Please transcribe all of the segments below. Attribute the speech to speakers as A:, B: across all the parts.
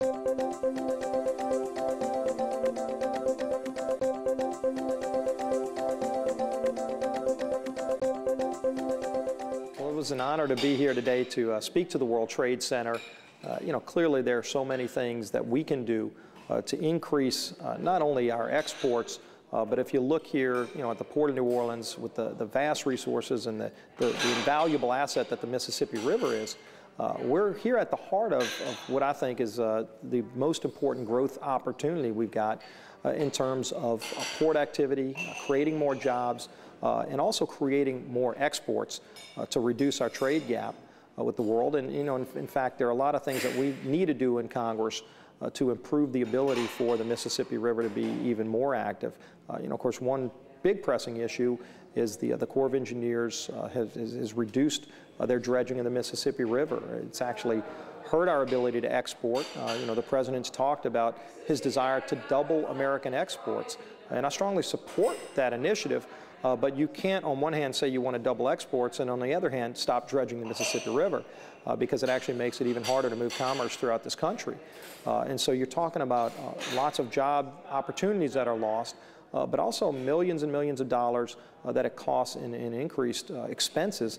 A: Well, it was an honor to be here today to speak to the World Trade Center. Clearly there are so many things that we can do to increase not only our exports, but if you look here, at the Port of New Orleans with the vast resources and the invaluable asset that the Mississippi River is, we're here at the heart of what I think is the most important growth opportunity we've got in terms of port activity, creating more jobs, and also creating more exports to reduce our trade gap with the world. And, in fact, there are a lot of things that we need to do in Congress to improve the ability for the Mississippi River to be even more active. Of course, one big pressing issue is the Corps of Engineers has reduced their dredging in the Mississippi River. It's actually hurt our ability to export. The President's talked about his desire to double American exports, and I strongly support that initiative. But you can't, on one hand, say you want to double exports, and on the other hand, stop dredging the Mississippi River, because it actually makes it even harder to move commerce throughout this country. And so you're talking about lots of job opportunities that are lost, but also millions and millions of dollars that it costs in increased expenses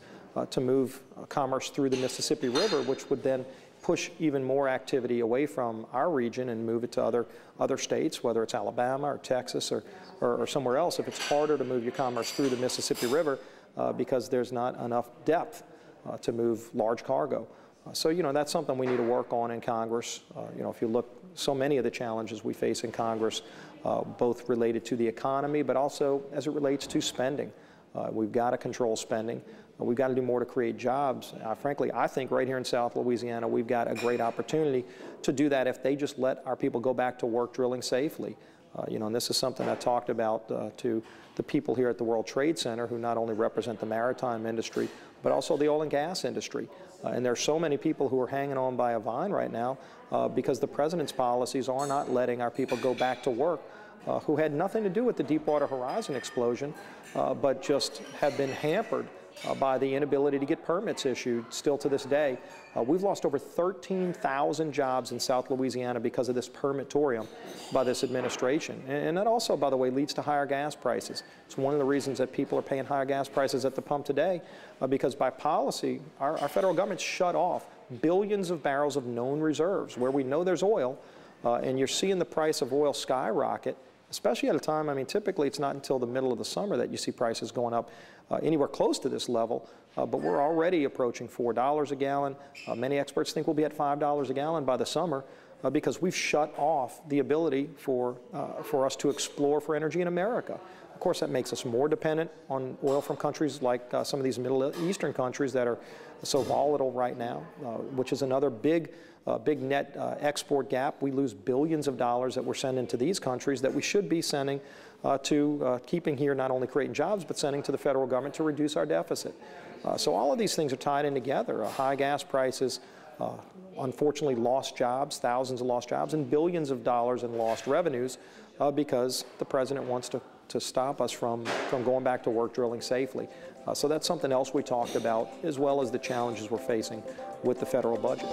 A: to move commerce through the Mississippi River, which would then push even more activity away from our region and move it to other states, whether it's Alabama or Texas or somewhere else, if it's harder to move your commerce through the Mississippi River because there's not enough depth to move large cargo. So, that's something we need to work on in Congress. If you look, so many of the challenges we face in Congress, both related to the economy, but also as it relates to spending. We've got to control spending. We've got to do more to create jobs. Frankly, I think right here in South Louisiana, we've got a great opportunity to do that if they just let our people go back to work drilling safely. And this is something I talked about to the people here at the World Trade Center, who not only represent the maritime industry, but also the oil and gas industry. And there are so many people who are hanging on by a vine right now because the President's policies are not letting our people go back to work, who had nothing to do with the Deepwater Horizon explosion, but just have been hampered by the inability to get permits issued still to this day. We've lost over 13,000 jobs in South Louisiana because of this permitorium by this administration. And that also, by the way, leads to higher gas prices. It's one of the reasons that people are paying higher gas prices at the pump today, because by policy, our federal government shut off billions of barrels of known reserves where we know there's oil, and you're seeing the price of oil skyrocket, especially at a time, typically it's not until the middle of the summer that you see prices going up anywhere close to this level, but we're already approaching $4 a gallon. Many experts think we'll be at $5 a gallon by the summer because we've shut off the ability for us to explore for energy in America. Of course, that makes us more dependent on oil from countries like some of these Middle Eastern countries that are so volatile right now, which is another big net export gap. We lose billions of dollars that we're sending to these countries that we should be sending to keeping here, not only creating jobs, but sending to the federal government to reduce our deficit. So all of these things are tied in together. High gas prices, unfortunately lost jobs, thousands of lost jobs, and billions of dollars in lost revenues because the President wants to stop us from going back to work drilling safely. So that's something else we talked about, as well as the challenges we're facing with the federal budget.